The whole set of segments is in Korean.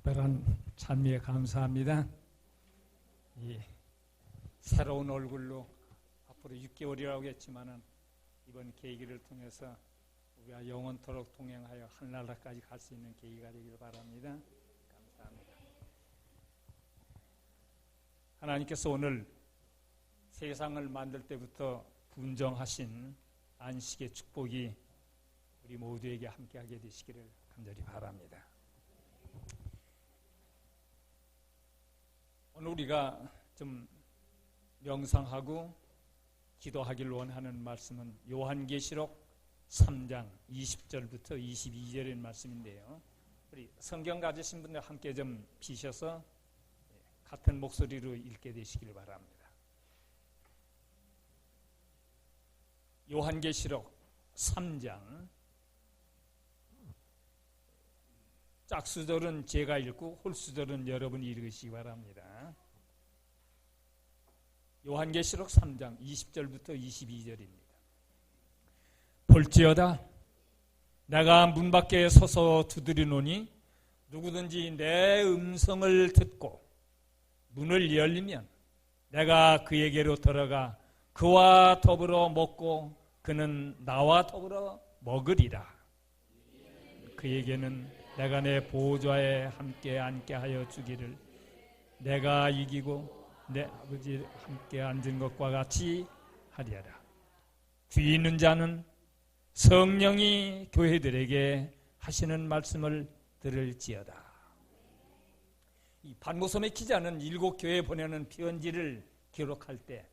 특별한 찬미에 감사합니다. 이 새로운 얼굴로 앞으로 6개월이라고 했지만은 이번 계기를 통해서 우리가 영원토록 동행하여 하늘나라까지 갈 수 있는 계기가 되기를 바랍니다. 감사합니다. 하나님께서 오늘 세상을 만들 때부터 분정하신 안식의 축복이 우리 모두에게 함께하게 되시기를 간절히 바랍니다. 오늘 우리가 좀 명상하고 기도하기를 원하는 말씀은 요한계시록 3장 20절부터 22절의 말씀인데요. 우리 성경 가지신 분들 함께 좀 비셔서 같은 목소리로 읽게 되시길 바랍니다. 요한계시록 3장 짝수절은 제가 읽고 홀수절은 여러분이 읽으시기 바랍니다. 요한계시록 3장 20절부터 22절입니다. 볼지어다 내가 문 밖에 서서 두드리노니 누구든지 내 음성을 듣고 문을 열리면 내가 그에게로 들어가 그와 더불어 먹고 그는 나와 더불어 먹으리라. 그에게는 내가 내 보좌에 함께 앉게 하여 주기를 내가 이기고 내 아버지 함께 앉은 것과 같이 하리라. 귀 있는 자는 성령이 교회들에게 하시는 말씀을 들을지어다. 이 반모섬의 기자는 7교회에 보내는 편지를 기록할 때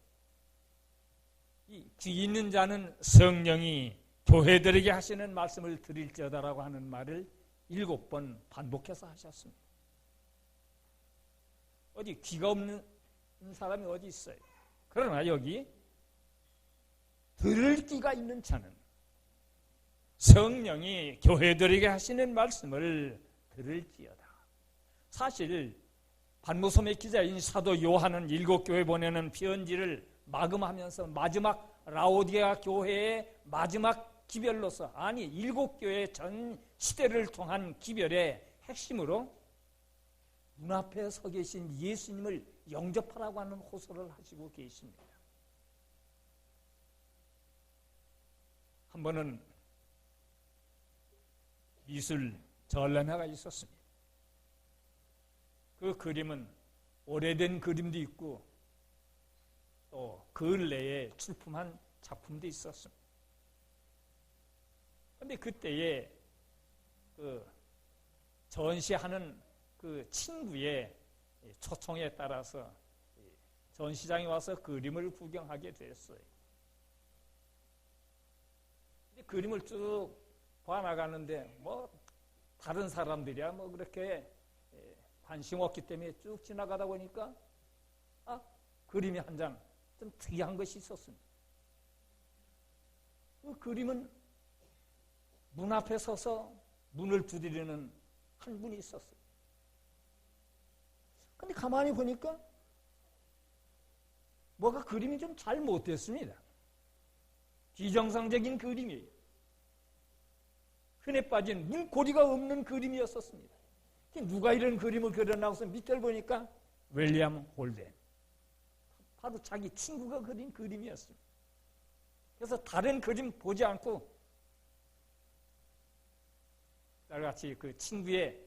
이 귀 있는 자는 성령이 교회들에게 하시는 말씀을 들을지어다라고 하는 말을 7번 반복해서 하셨습니다. 어디 귀가 없는 사람이 어디 있어요? 그러나 여기 들을 귀가 있는 자는 성령이 교회들에게 하시는 말씀을 들을지어다. 사실 반모섬의 기자인 사도 요한은 7교회에 보내는 편지를 마감하면서 마지막 라오디아 교회의 마지막 기별로서 7교회 전 시대를 통한 기별의 핵심으로 문 앞에 서 계신 예수님을 영접하라고 하는 호소를 하시고 계십니다. 한 번은 미술 전람회가 있었습니다. 그 그림은 오래된 그림도 있고 또 근래에 출품한 작품도 있었습니다. 그런데 그때에 그 전시하는 그 친구의 초청에 따라서 전시장에 와서 그림을 구경하게 됐어요. 그림을 쭉 봐나가는데 뭐 다른 사람들이야 뭐 그렇게 관심 없기 때문에 쭉 지나가다 보니까 그림이 한 장 좀 특이한 것이 있었습니다. 그 그림은 문 앞에 서서 문을 두드리는 한 분이 있었어요. 근데 가만히 보니까 뭐가 그림이 좀 잘 못됐습니다. 비정상적인 그림이에요. 흔해 빠진 문고리가 없는 그림이었었습니다. 누가 이런 그림을 그려놔서 밑을 보니까 윌리엄 홀덴. 바로 자기 친구가 그린 그림이었습니다. 그래서 다른 그림 보지 않고 딸같이 그 친구의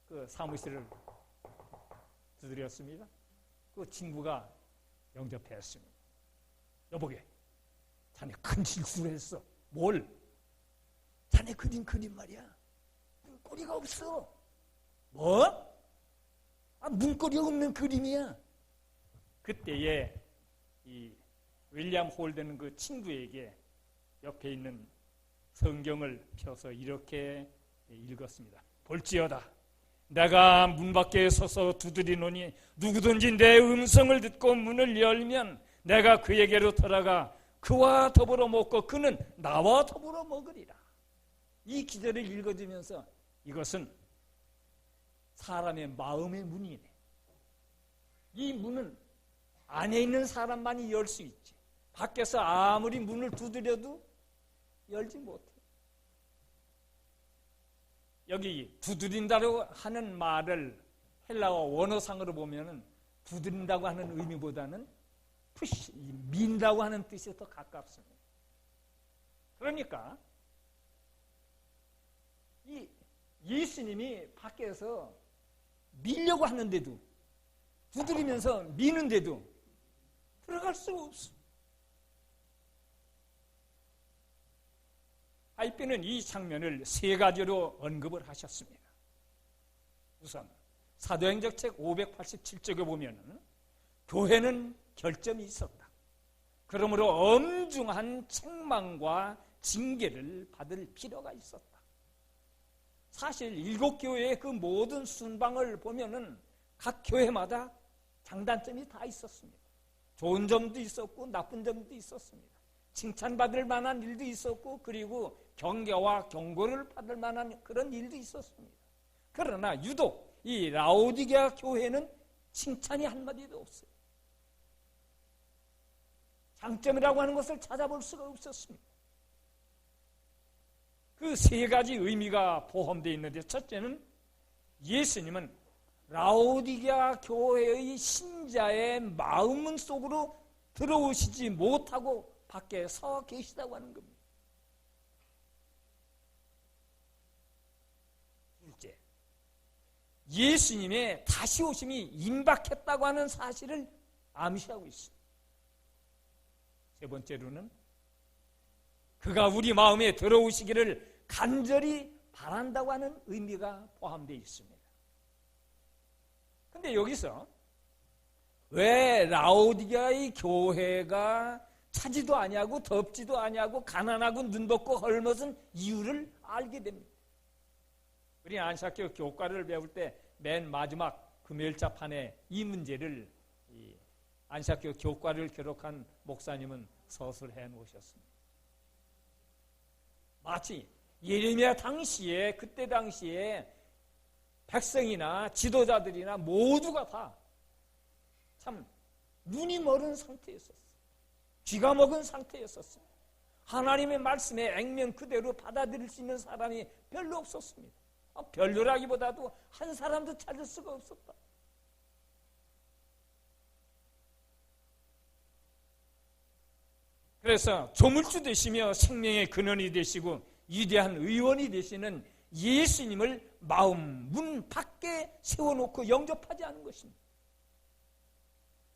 그 사무실을 두드렸습니다. 그 친구가 영접했습니다. 여보게, 자네 큰 실수를 했어. 뭘? 자네 그린 그림 말이야. 문고리가 없어. 뭐? 문고리가 없는 그림이야. 그때에 이 윌리엄 홀덴은 그 친구에게 옆에 있는 성경을 펴서 이렇게 읽었습니다. 볼지어다 내가 문 밖에 서서 두드리노니 누구든지 내 음성을 듣고 문을 열면 내가 그에게로 들어가 그와 더불어 먹고 그는 나와 더불어 먹으리라. 이 기절을 읽어주면서 이것은 사람의 마음의 문이네. 이 문은 안에 있는 사람만이 열 수 있지. 밖에서 아무리 문을 두드려도 열지 못해. 여기 두드린다고 하는 말을 헬라어 원어상으로 보면은 두드린다고 하는 의미보다는 푸시, 민다고 하는 뜻이 더 가깝습니다. 그러니까 이 예수님이 밖에서 밀려고 하는데도, 두드리면서 미는데도 들어갈 수가 없어. 하이피는 이 장면을 세 가지로 언급을 하셨습니다. 우선 사도행전 책 587쪽에 보면은 교회는 결점이 있었다. 그러므로 엄중한 책망과 징계를 받을 필요가 있었다. 사실 7교회의 그 모든 순방을 보면은 각 교회마다 장단점이 다 있었습니다. 좋은 점도 있었고 나쁜 점도 있었습니다. 칭찬받을 만한 일도 있었고, 그리고 경계와 경고를 받을 만한 그런 일도 있었습니다. 그러나 유독 이 라오디게아 교회는 칭찬이 한마디도 없어요. 장점이라고 하는 것을 찾아볼 수가 없었습니다. 그 세 가지 의미가 포함되어 있는데, 첫째는 예수님은 라오디게아 교회의 신자의 마음 속으로 들어오시지 못하고 밖에 서 계시다고 하는 겁니다. 둘째, 예수님의 다시 오심이 임박했다고 하는 사실을 암시하고 있습니다. 세 번째로는 그가 우리 마음에 들어오시기를 간절히 바란다고 하는 의미가 포함되어 있습니다. 그런데 여기서 왜 라오디게아의 교회가 차지도 아니하고 덥지도 아니하고 가난하고 눈벗고 헐벗은 이유를 알게 됩니다. 우리 안식교 교과를 배울 때 맨 마지막 금요일자판에 이 문제를 안식교 교과를 기록한 목사님은 서술해 놓으셨습니다. 마치 예레미야 당시에, 그때 당시에 백성이나 지도자들이나 모두가 다 참 눈이 멀은 상태였었어요. 쥐가 먹은 상태였었어요. 하나님의 말씀에 액면 그대로 받아들일 수 있는 사람이 별로 없었습니다. 별로라기보다도 한 사람도 찾을 수가 없었다. 그래서 조물주 되시며 생명의 근원이 되시고 위대한 의원이 되시는 예수님을 마음 문 밖에 세워놓고 영접하지 않은 것입니다.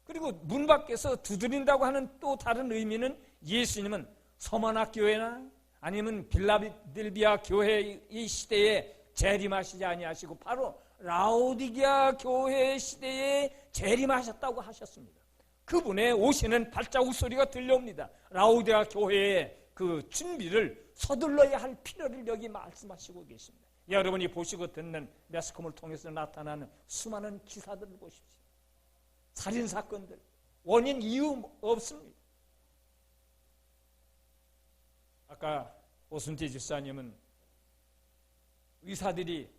그리고 문 밖에서 두드린다고 하는 또 다른 의미는 예수님은 서머나 교회나 아니면 빌라델비아 교회의 시대에 재림하시지 아니하시고 바로 라오디게아 교회 시대에 재림하셨다고 하셨습니다. 그분의 오시는 발자국 소리가 들려옵니다. 라오디게아 교회의 그 준비를 서둘러야 할 필요를 여기 말씀하시고 계십니다. 여러분이 보시고 듣는 매스컴을 통해서 나타나는 수많은 기사들을 보십시오. 살인사건들, 원인 이유 없습니다. 아까 오순재 집사님은 의사들이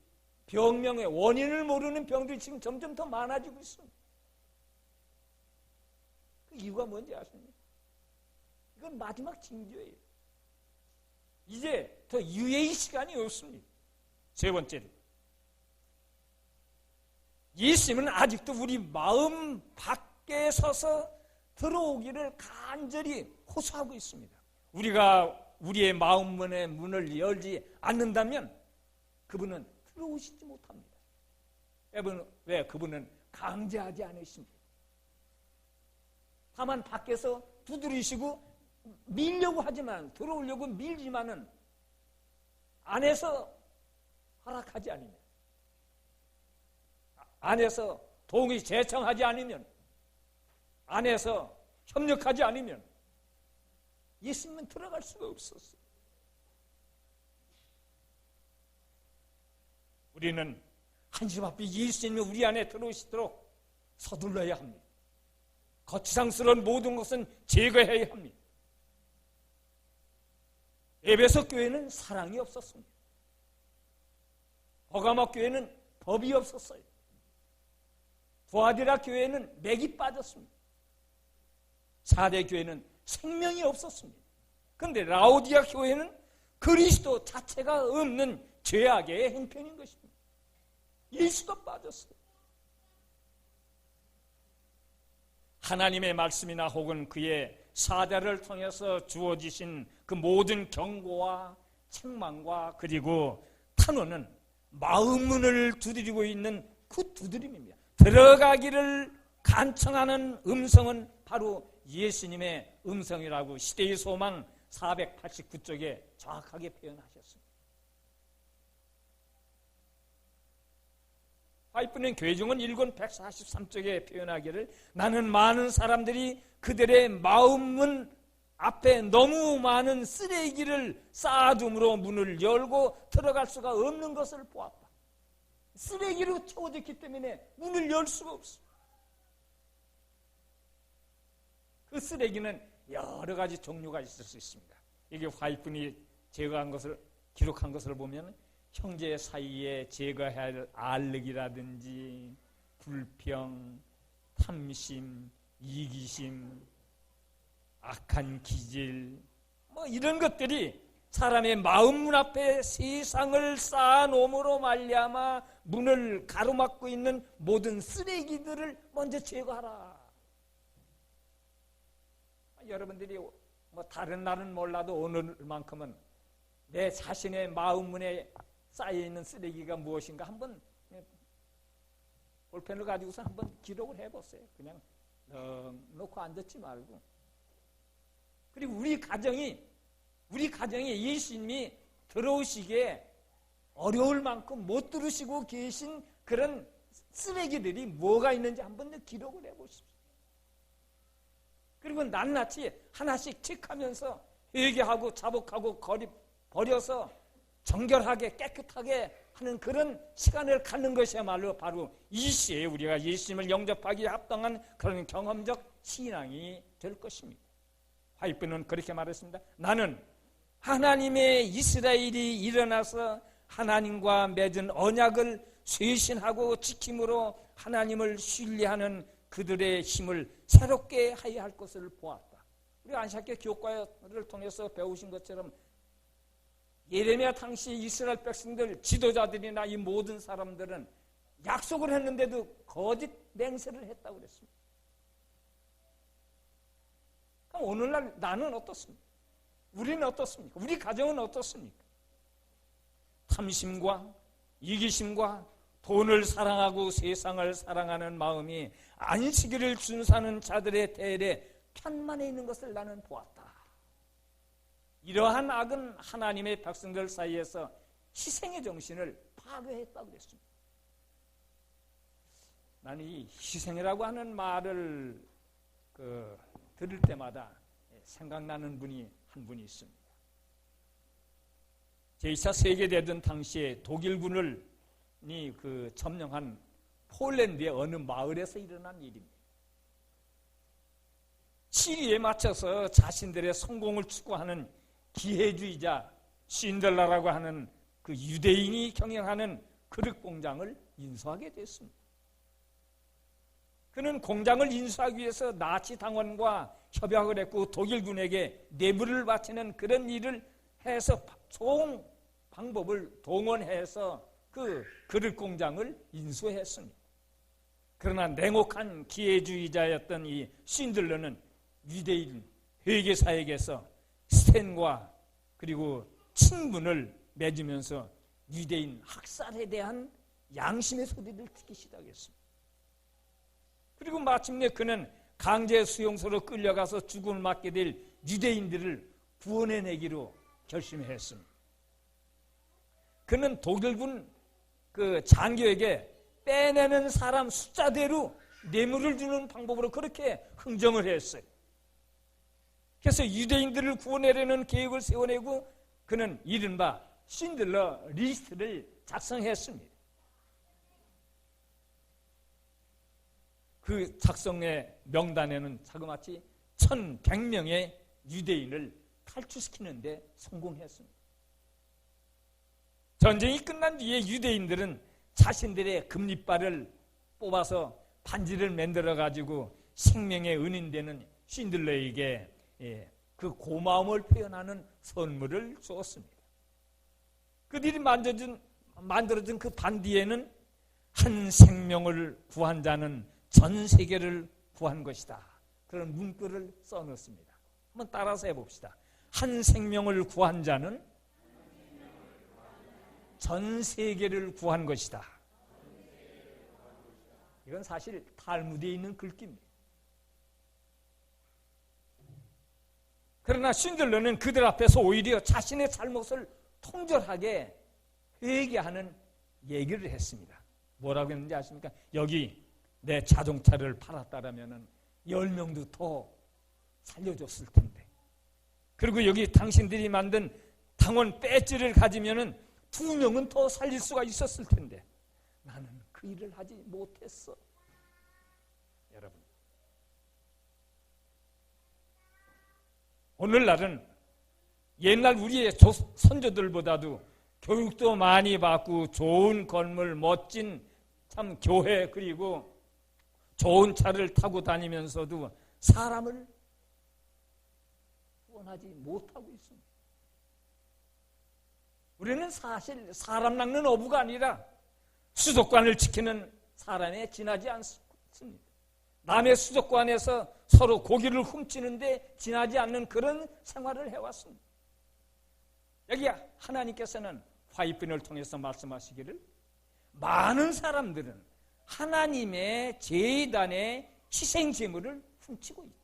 병명의 원인을 모르는 병들이 지금 점점 더 많아지고 있습니다. 그 이유가 뭔지 아십니까? 이건 마지막 징조예요. 이제 더 유예의 시간이 없습니다. 세 번째로, 예수님은 아직도 우리 마음 밖에 서서 들어오기를 간절히 호소하고 있습니다. 우리가 우리의 마음문의 문을 열지 않는다면 그분은 들어오시지 못합니다. 왜? 그분은 강제하지 않으십니다. 다만 밖에서 두드리시고 밀려고 하지만, 들어오려고 밀지만은 안에서 허락하지 않으면, 안에서 동의 제청하지 않으면, 안에서 협력하지 않으면 예수님은 들어갈 수가 없었어요. 우리는 한심 앞에 예수님이 우리 안에 들어오시도록 서둘러야 합니다. 거치장스러운 모든 것은 제거해야 합니다. 에베소 교회는 사랑이 없었습니다. 버가모 교회는 법이 없었어요. 두아디라 교회는 맥이 빠졌습니다. 사대 교회는 생명이 없었습니다. 그런데 라오디게아 교회는 그리스도 자체가 없는 죄악의 행편인 것입니다. 예수도 빠졌어요. 하나님의 말씀이나 혹은 그의 사자를 통해서 주어지신 그 모든 경고와 책망과 그리고 탄원은 마음문을 두드리고 있는 그 두드림입니다. 들어가기를 간청하는 음성은 바로 예수님의 음성이라고 시대의 소망 489쪽에 정확하게 표현하셨습니다. 화이프는 교회종은 1권 143쪽에 표현하기를 나는 많은 사람들이 그들의 마음문 앞에 너무 많은 쓰레기를 쌓아둠으로 문을 열고 들어갈 수가 없는 것을 보았다. 쓰레기로 채워졌기 때문에 문을 열 수가 없어. 그 쓰레기는 여러 가지 종류가 있을 수 있습니다. 이게 화이픈이 제거한 것을 기록한 것을 보면 형제 사이에 제거해야 할 알력이라든지 불평, 탐심, 이기심, 악한 기질 뭐 이런 것들이 사람의 마음문 앞에 세상을 쌓아놓음으로 말미암아 문을 가로막고 있는 모든 쓰레기들을 먼저 제거하라. 여러분들이 뭐 다른 날은 몰라도 오늘만큼은 내 자신의 마음문에 쌓여있는 쓰레기가 무엇인가 한번 볼펜을 가지고서 한번 기록을 해보세요. 그냥 놓고 앉았지 말고. 그리고 우리 가정에 예수님이 들어오시기에 어려울 만큼 못 들으시고 계신 그런 쓰레기들이 뭐가 있는지 한번 기록을 해보십시오. 그리고 낱낱이 하나씩 체크하면서 회개하고 자복하고 버려서 정결하게 깨끗하게 하는 그런 시간을 갖는 것이야말로 바로 이 시에 우리가 예수님을 영접하기에 합당한 그런 경험적 신앙이 될 것입니다. 화이프는 그렇게 말했습니다. 나는 하나님의 이스라엘이 일어나서 하나님과 맺은 언약을 쇄신하고 지킴으로 하나님을 신뢰하는 그들의 힘을 새롭게 하여야 할 것을 보았다. 우리 안식교 교과를 통해서 배우신 것처럼 예레미야 당시 이스라엘 백성들 지도자들이나 이 모든 사람들은 약속을 했는데도 거짓 맹세를 했다고 그랬습니다. 그럼 오늘날 나는 어떻습니까? 우리는 어떻습니까? 우리 가정은 어떻습니까? 탐심과 이기심과 돈을 사랑하고 세상을 사랑하는 마음이 안식일을 준수하는 자들의 대열에 편만해 있는 것을 나는 보았다. 이러한 악은 하나님의 백성들 사이에서 희생의 정신을 파괴했다고 그랬습니다. 나는 이 희생이라고 하는 말을 들을 때마다 생각나는 분이 한 분이 있습니다. 제2차 세계대전 당시에 독일군을 점령한 폴란드의 어느 마을에서 일어난 일입니다. 시기에 맞춰서 자신들의 성공을 추구하는 기회주의자 신들라라고 하는 그 유대인이 경영하는 그릇 공장을 인수하게 됐습니다. 그는 공장을 인수하기 위해서 나치 당원과 협약을 했고 독일군에게 뇌물을 바치는 그런 일을 해서 좋은 방법을 동원해서 그 그릇 공장을 인수했습니다. 그러나 냉혹한 기회주의자였던 이 신들러는 유대인 회계사에게서 스탠과 그리고 친분을 맺으면서 유대인 학살에 대한 양심의 소리를 듣기 시작했습니다. 그리고 마침내 그는 강제 수용소로 끌려가서 죽음을 맞게 될 유대인들을 구원해내기로 결심했습니다. 그는 독일군 그 장교에게 빼내는 사람 숫자대로 뇌물을 주는 방법으로 그렇게 흥정을 했어요. 그래서 유대인들을 구원하려는 계획을 세워내고 그는 이른바 신들러 리스트를 작성했습니다. 그 작성의 명단에는 자그마치 1,100명의 유대인을 탈출시키는데 성공했습니다. 전쟁이 끝난 뒤에 유대인들은 자신들의 금리발을 뽑아서 반지를 만들어 가지고 생명의 은인되는 신들러에게 그 고마움을 표현하는 선물을 주었습니다. 그들이 만들어진 그 반디에는 한 생명을 구한 자는 전 세계를 구한 것이다. 그런 문구를 써놓습니다. 한번 따라서 해봅시다. 한 생명을 구한 자는 전 세계를 구한 것이다. 이건 사실 탈무드에 있는 글귀입니다. 그러나 신들러는 그들 앞에서 오히려 자신의 잘못을 통절하게 회개하는 얘기를 했습니다. 뭐라고 했는지 아십니까? 여기 내 자동차를 팔았다라면 10명도 더 살려줬을 텐데, 그리고 여기 당신들이 만든 당원 배지를 가지면 2명은 더 살릴 수가 있었을 텐데 나는 그 일을 하지 못했어. 여러분, 오늘날은 옛날 우리의 선조들보다도 교육도 많이 받고 좋은 건물, 멋진 참 교회, 그리고 좋은 차를 타고 다니면서도 사람을 구원하지 못하고 있습니다. 우리는 사실 사람 낚는 어부가 아니라 수족관을 지키는 사람에 지나지 않습니다. 남의 수족관에서 서로 고기를 훔치는데 지나지 않는 그런 생활을 해왔습니다. 여기 하나님께서는 화이핀을 통해서 말씀하시기를 많은 사람들은 하나님의 제단의 희생제물을 훔치고 있다.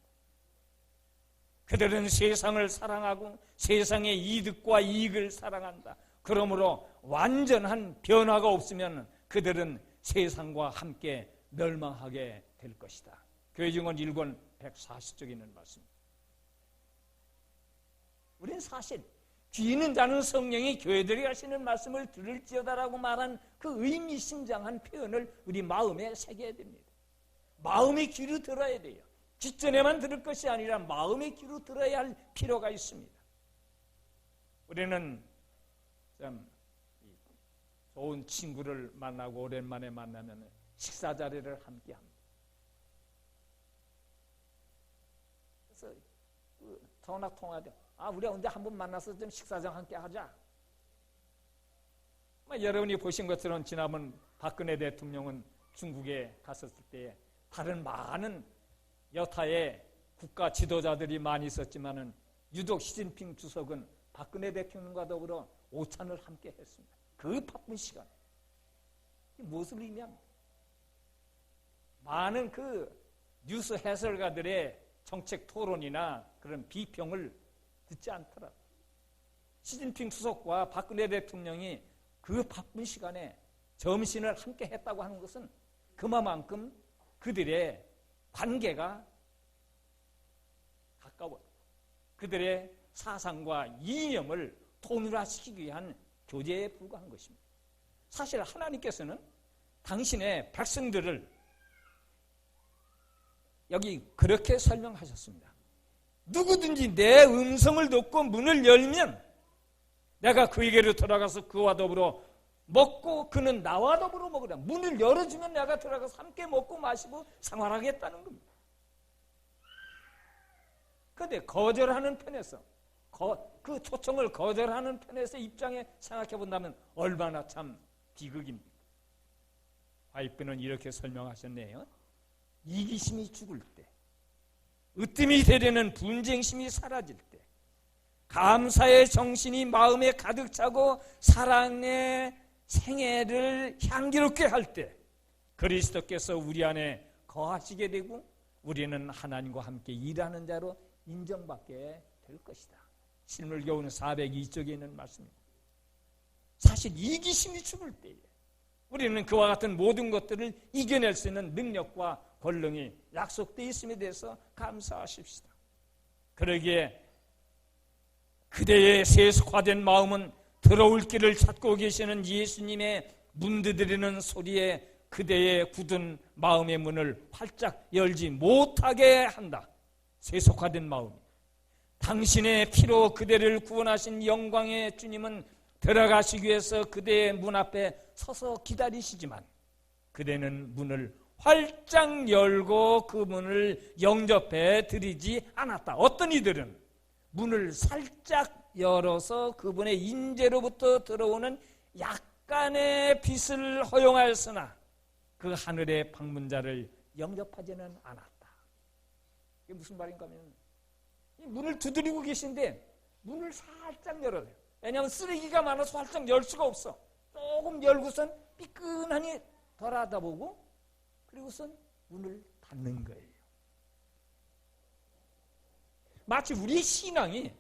그들은 세상을 사랑하고 세상의 이득과 이익을 사랑한다. 그러므로 완전한 변화가 없으면 그들은 세상과 함께 멸망하게 될 것이다. 교회증언 1권 140쪽에 있는 말씀입니다. 우리는 사실 귀 있는 자는 성령이 교회들이 하시는 말씀을 들을지어다라고 말한 그 의미심장한 표현을 우리 마음에 새겨야 됩니다. 마음의 귀로 들어야 돼요. 귓전에만 들을 것이 아니라 마음의 귀로 들어야 할 필요가 있습니다. 우리는 참 좋은 친구를 만나고 오랜만에 만나면 식사 자리를 함께 합니다. 그래서 전화 통화도 우리 언제 한번 만나서 좀 식사 좀 함께 하자. 여러분이 보신 것처럼 지난번 박근혜 대통령은 중국에 갔었을 때 다른 많은 여타의 국가 지도자들이 많이 있었지만은 유독 시진핑 주석은 박근혜 대통령과 더불어 오찬을 함께 했습니다. 그 바쁜 시간에. 무엇을 의미합니까? 많은 그 뉴스 해설가들의 정책 토론이나 그런 비평을 듣지 않더라. 시진핑 주석과 박근혜 대통령이 그 바쁜 시간에 점심을 함께 했다고 하는 것은 그만큼 그들의 관계가 가까워요. 그들의 사상과 이념을 통일화시키기 위한 교제에 불과한 것입니다. 사실 하나님께서는 당신의 백성들을 여기 그렇게 설명하셨습니다. 누구든지 내 음성을 듣고 문을 열면 내가 그에게로 들어가서 그와 더불어 먹고 그는 나와 더불어 먹으라. 문을 열어주면 내가 들어가서 함께 먹고 마시고 생활하겠다는 겁니다. 그런데 거절하는 편에서 그 초청을 거절하는 편에서 입장에 생각해 본다면 얼마나 참 비극입니까? 화이프는 이렇게 설명하셨네요. 이기심이 죽을 때, 으뜸이 되려는 분쟁심이 사라질 때, 감사의 정신이 마음에 가득 차고 사랑의 생애를 향기롭게 할 때 그리스도께서 우리 안에 거하시게 되고 우리는 하나님과 함께 일하는 자로 인정받게 될 것이다. 실물교훈 402쪽에 있는 말씀입니다. 사실 이기심이 죽을 때에 우리는 그와 같은 모든 것들을 이겨낼 수 있는 능력과 권능이 약속되어 있음에 대해서 감사하십시다. 그러기에 그대의 세속화된 마음은 들어올 길을 찾고 계시는 예수님의 문 두드리는 소리에 그대의 굳은 마음의 문을 활짝 열지 못하게 한다. 세속화된 마음. 당신의 피로 그대를 구원하신 영광의 주님은 들어가시기 위해서 그대의 문 앞에 서서 기다리시지만 그대는 문을 활짝 열고 그 문을 영접해 드리지 않았다. 어떤 이들은 문을 살짝 열어서 그분의 인재로부터 들어오는 약간의 빛을 허용하였으나 그 하늘의 방문자를 영접하지는 않았다. 이게 무슨 말인가 하면 이 문을 두드리고 계신데 문을 살짝 열어요. 왜냐하면 쓰레기가 많아서 활짝 열 수가 없어. 조금 열고선 삐끈하니 덜 알아보고 그리고선 문을 닫는 거예요. 마치 우리 신앙이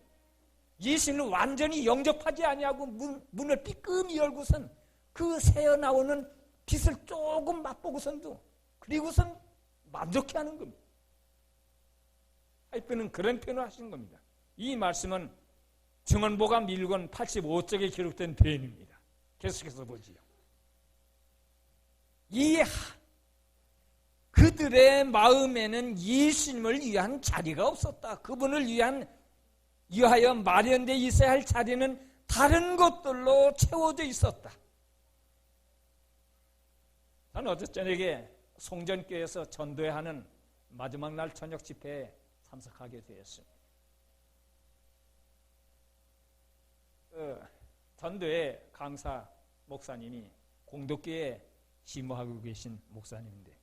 예수님을 완전히 영접하지 아니하고 문을 삐끔히 열고선 그 새어나오는 빛을 조금 맛보고선도 그리고선 만족해하는 겁니다. 하이프는 그런 표현을 하시는 겁니다. 이 말씀은 증언보감 1권 85쪽에 기록된 표현입니다. 계속해서 보지요. 그들의 마음에는 예수님을 위한 자리가 없었다. 그분을 위하여 마련되어 있어야 할 자리는 다른 것들로 채워져 있었다. 저는 어제 저녁에 송전교회에서 전도회하는 마지막 날 저녁 집회에 참석하게 되었습니다. 전도회 강사 목사님이 공덕교회에 심호하고 계신 목사님인데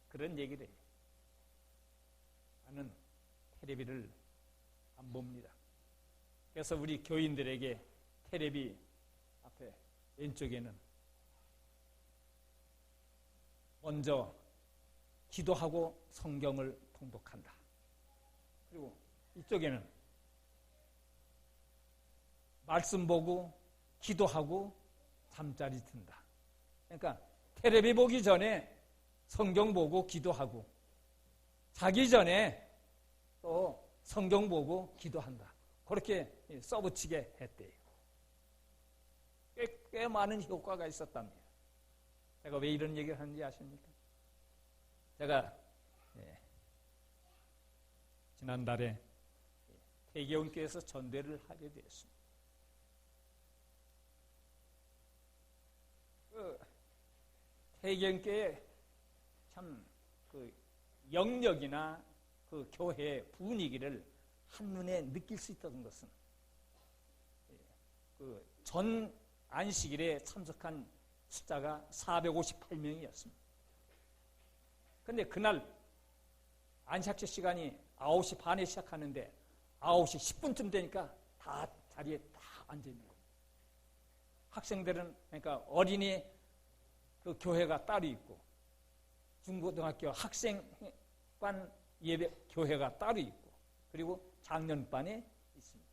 그런 얘기를 해요. 나는 텔레비를 안 봅니다. 그래서 우리 교인들에게 텔레비 앞에 왼쪽에는 먼저 기도하고 성경을 통독한다. 그리고 이쪽에는 말씀 보고 기도하고 잠자리 든다. 그러니까 텔레비 보기 전에 성경 보고 기도하고 자기 전에 또 성경 보고 기도한다. 그렇게 써붙이게 했대요. 꽤 많은 효과가 있었답니다. 제가 왜 이런 얘기를 하는지 아십니까? 제가 지난달에 태계원교회에서 전도를 하게 되었습니다. 태계원교회 참 그 영역이나 그 교회의 분위기를 한눈에 느낄 수 있었던 것은 그 전 안식일에 참석한 숫자가 458명이었습니다. 그런데 그날 안식일 시간이 9시 반에 시작하는데 9시 10분쯤 되니까 다 자리에 다 앉아 있는 거예요. 학생들은 그러니까 어린이 그 교회가 따로 있고 중고등학교 학생반 예배 교회가 따로 있고 그리고 장년반에 있습니다.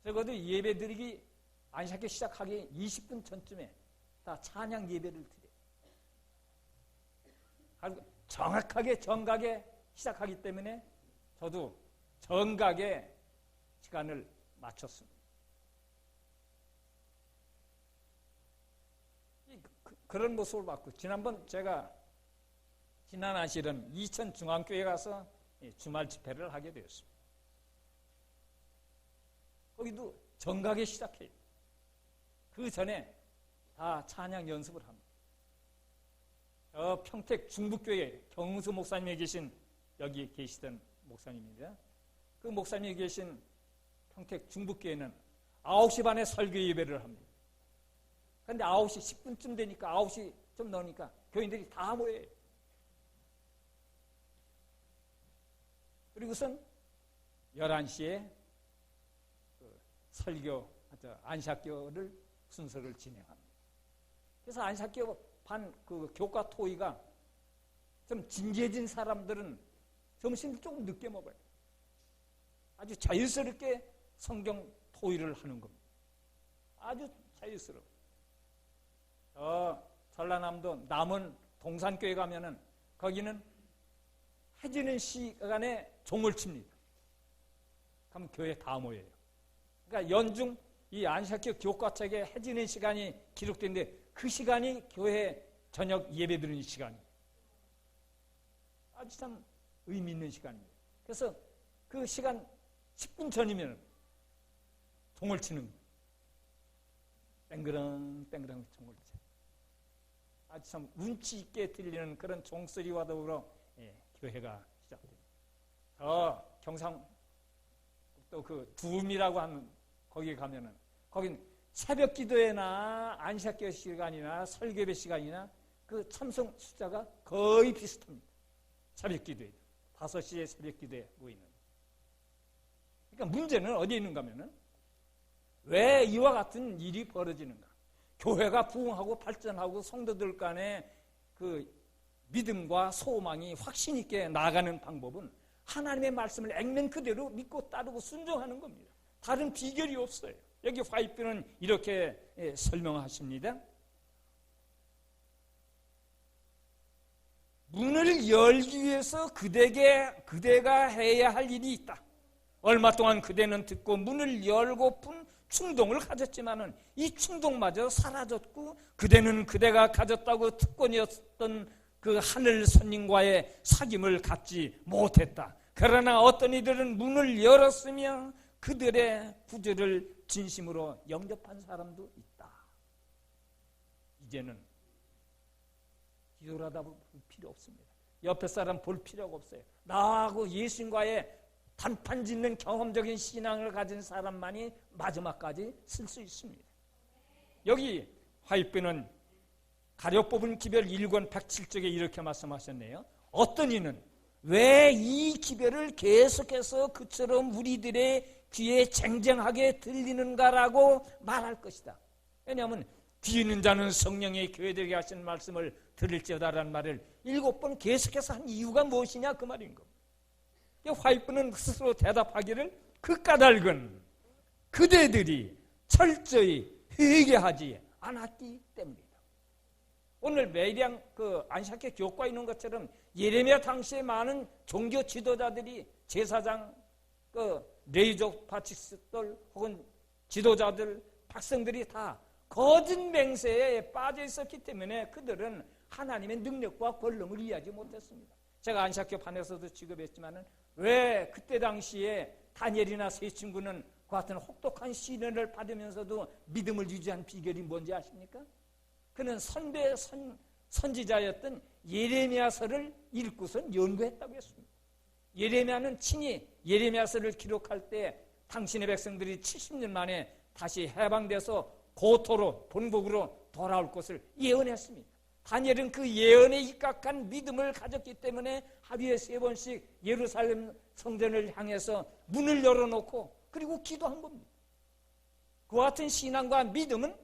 적어도 예배드리기 안식일 시작하기 20분 전쯤에 다 찬양 예배를 드려요. 정확하게 정각에 시작하기 때문에 저도 정각에 시간을 맞췄습니다. 그런 모습을 봤고 지난번 제가 지난 안식일은 이천중앙교회 가서 주말 집회를 하게 되었습니다. 거기도 정각에 시작해요. 그 전에 다 찬양 연습을 합니다. 평택 중북교회 경수 목사님이 계신 여기 계시던 목사님입니다. 그 목사님이 계신 평택 중북교회는 9시 반에 설교 예배를 합니다. 그런데 9시 10분쯤 되니까 9시 좀 넘으니까 교인들이 다 모여요. 그리고선 11시에 그 설교, 안식교를 순서를 진행합니다. 그래서 안식교 반 그 교과 토의가 좀 진지해진 사람들은 점심을 조금 늦게 먹어요. 아주 자유스럽게 성경 토의를 하는 겁니다. 아주 자유스러워. 전라남도 남원 동산교회 가면은 거기는 해지는 시간에 종을 칩니다. 그럼 교회 다 모여요. 그러니까 연중 이 안식교 교과책에 해지는 시간이 기록되는데 그 시간이 교회 저녁 예배 드리는 시간이에요. 아주 참 의미 있는 시간이에요. 그래서 그 시간 10분 전이면 종을 치는 거예요. 땡그렁 땡그렁 종을 쳐. 아주 참 운치 있게 들리는 그런 종소리와 더불어 교회가 시작됩니다. 경상북도 또 그 두음이라고 하는 거기 가면은 거긴 새벽 기도회나 안식교 시간이나 설교배 시간이나 그 참석 숫자가 거의 비슷합니다. 새벽 기도회 5시에 새벽 기도회 모이는. 그러니까 문제는 어디에 있는가 하면은 왜 이와 같은 일이 벌어지는가? 교회가 부흥하고 발전하고 성도들 간에 그 믿음과 소망이 확신 있게 나아가는 방법은 하나님의 말씀을 액면 그대로 믿고 따르고 순종하는 겁니다. 다른 비결이 없어요. 여기 화이트는 이렇게 설명하십니다. 문을 열기 위해서 그대가 해야 할 일이 있다. 얼마 동안 그대는 듣고 문을 열고픈 충동을 가졌지만은 이 충동마저 사라졌고 그대는 그대가 가졌다고 특권이었던 그 하늘 선님과의 사귐을 갖지 못했다. 그러나 어떤 이들은 문을 열었으며 그들의 구주를 진심으로 영접한 사람도 있다. 이제는 기도를 하다 볼 필요 없습니다. 옆에 사람 볼 필요가 없어요. 나하고 예수님과의 단판 짓는 경험적인 신앙을 가진 사람만이 마지막까지 쓸 수 있습니다. 여기 화이트는 가려 뽑은 기별 1권 107쪽에 이렇게 말씀하셨네요. 어떤 이는 왜 이 기별을 계속해서 그처럼 우리들의 귀에 쟁쟁하게 들리는가라고 말할 것이다. 왜냐하면 귀 있는 자는 성령의 교회들에게 하시는 말씀을 들을지어다라는 말을 7번 계속해서 한 이유가 무엇이냐 그 말인 겁니다. 화이트는 스스로 대답하기를 그 까닭은 그대들이 철저히 회개하지 않았기 때문이다. 오늘 매일양 그 안식교 교과에 있는 것처럼 예레미야 당시에 많은 종교 지도자들이 제사장, 그 레이족 파치스들 혹은 지도자들, 백성들이 다 거짓 맹세에 빠져 있었기 때문에 그들은 하나님의 능력과 권능을 이해하지 못했습니다. 제가 안식교 반에서도 지급했지만은 왜 그때 당시에 다니엘이나 세 친구는 그 같은 혹독한 시련을 받으면서도 믿음을 유지한 비결이 뭔지 아십니까? 그는 선지자였던 예레미야서를 읽고선 연구했다고 했습니다. 예레미야는 친히 예레미야서를 기록할 때 당신의 백성들이 70년 만에 다시 해방돼서 고토로 본국으로 돌아올 것을 예언했습니다. 다니엘은 그 예언에 입각한 믿음을 가졌기 때문에 하루에 3번씩 예루살렘 성전을 향해서 문을 열어놓고 그리고 기도한 겁니다. 그와 같은 신앙과 믿음은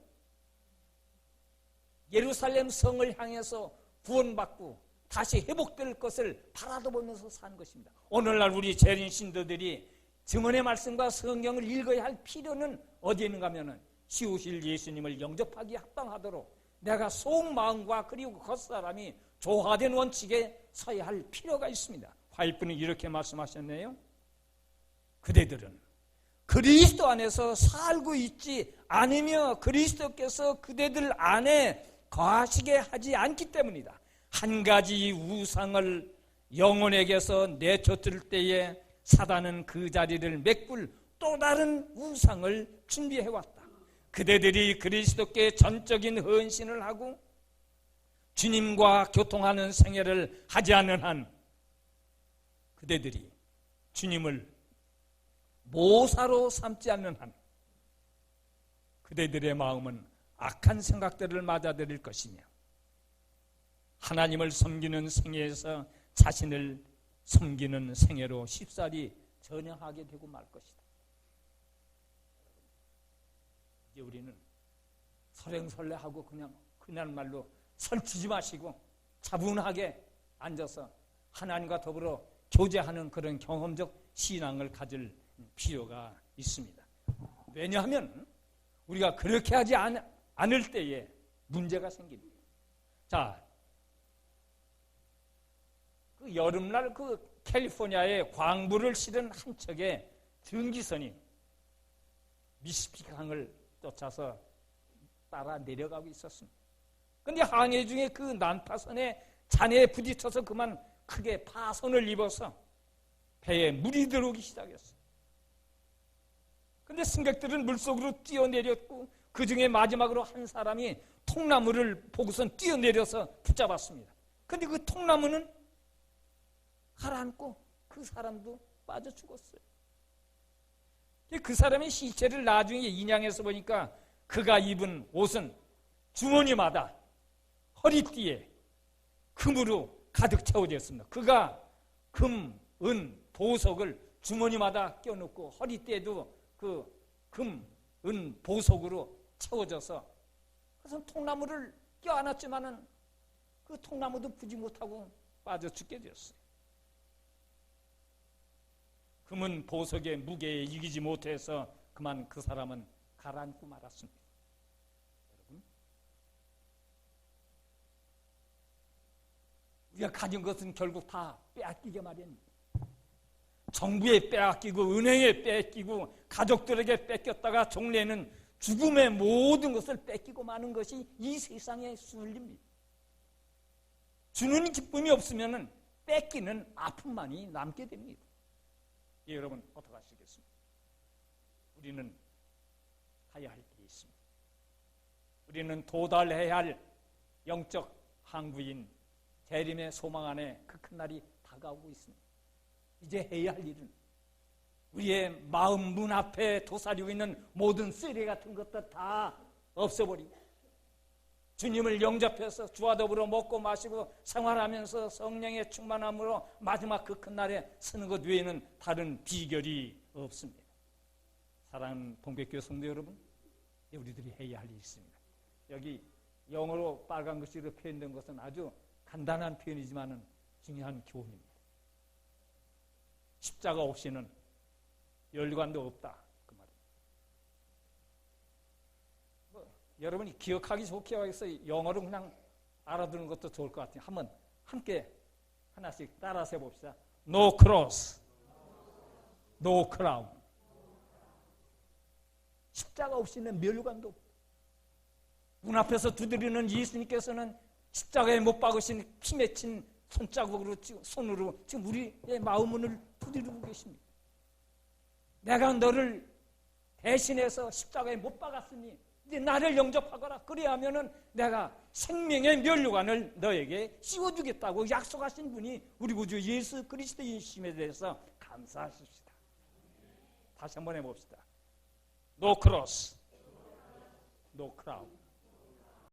예루살렘 성을 향해서 구원받고 다시 회복될 것을 바라도 보면서 산 것입니다. 오늘날 우리 재림 신도들이 증언의 말씀과 성경을 읽어야 할 필요는 어디에 있는가 하면은 시우실 예수님을 영접하기에 합당하도록 내가 속마음과 그리고 겉사람이 조화된 원칙에 서야 할 필요가 있습니다. 화이트는 이렇게 말씀하셨네요. 그대들은 그리스도 안에서 살고 있지 않으며 그리스도께서 그대들 안에 거하시게 하지 않기 때문이다. 한 가지 우상을 영혼에게서 내쫓을 때에 사단은 그 자리를 메꿀 또 다른 우상을 준비해왔다. 그대들이 그리스도께 전적인 헌신을 하고 주님과 교통하는 생애를 하지 않는 한 그대들이 주님을 모사로 삼지 않는 한 그대들의 마음은 악한 생각들을 맞아들일 것이며 하나님을 섬기는 생애에서 자신을 섬기는 생애로 쉽사리 전향하게 되고 말 것이다. 이제 우리는 설행설래하고 그냥 말로 설치지 마시고 차분하게 앉아서 하나님과 더불어 교제하는 그런 경험적 신앙을 가질 필요가 있습니다. 왜냐하면 우리가 그렇게 하지 않을 때에 문제가 생깁니다. 자, 그 여름날 그 캘리포니아에 광부를 실은 한 척의 전기선이 미시시피 강을 쫓아서 따라 내려가고 있었습니다. 그런데 항해 중에 그 난파선에 잔해에 부딪혀서 그만 크게 파손을 입어서 배에 물이 들어오기 시작했어요. 그런데 승객들은 물속으로 뛰어내렸고 그 중에 마지막으로 한 사람이 통나무를 보고선 뛰어내려서 붙잡았습니다. 그런데 그 통나무는 가라앉고 그 사람도 빠져 죽었어요. 그 사람의 시체를 나중에 인양해서 보니까 그가 입은 옷은 주머니마다 허리띠에 금으로 가득 채워졌습니다. 그가 금, 은, 보석을 주머니마다 껴놓고 허리띠에도 그 금, 은, 보석으로 채워져서 그래서 통나무를 껴안았지만은 그 통나무도 부지 못하고 빠져 죽게 되었어요. 금은 보석의 무게에 이기지 못해서 그만 그 사람은 가라앉고 말았습니다. 여러분, 우리가 가진 것은 결국 다 빼앗기게 마련입니다. 정부에 빼앗기고 은행에 뺏기고 가족들에게 뺏겼다가 종래는 죽음의 모든 것을 뺏기고 마는 것이 이 세상의 순리입니다. 주는 기쁨이 없으면 뺏기는 아픔만이 남게 됩니다. 예, 여러분 어떻게 하시겠습니까? 우리는 가야 할 길이 있습니다. 우리는 도달해야 할 영적 항구인 재림의 소망 안에 그 큰 날이 다가오고 있습니다. 이제 해야 할 일은 우리의 마음 문 앞에 도사리고 있는 모든 쓰레기 같은 것들 다 없애버리고 주님을 영접해서 주와 더불어 먹고 마시고 생활하면서 성령의 충만함으로 마지막 그 큰 날에 서는 것 외에는 다른 비결이 없습니다. 사랑하는 동백교회 성도 여러분, 우리들이 해야 할 일이 있습니다. 여기 영어로 빨간 글씨로 표현된 것은 아주 간단한 표현이지만 중요한 교훈입니다. 십자가 없이는 연관도 없다. 그 말입니다. 여러분이 기억하기 좋게 하겠어요. 영어로 그냥 알아두는 것도 좋을 것 같아요. 한번 함께 하나씩 따라서 해봅시다. No cross, no crown. 십자가 없이는 멸관도 없다. 문 앞에서 두드리는 예수님께서는 십자가에 못 박으신 피 맺힌 손자국으로 손으로 지금 우리의 마음문을 두드리고 계십니다. 내가 너를 대신해서 십자가에 못 박았으니 이제 나를 영접하거라. 그래야면은 내가 생명의 면류관을 너에게 씌워주겠다고 약속하신 분이 우리 구주 예수 그리스도이심에 대해서 감사하십시다. 다시 한번 해봅시다. No cross, no crown.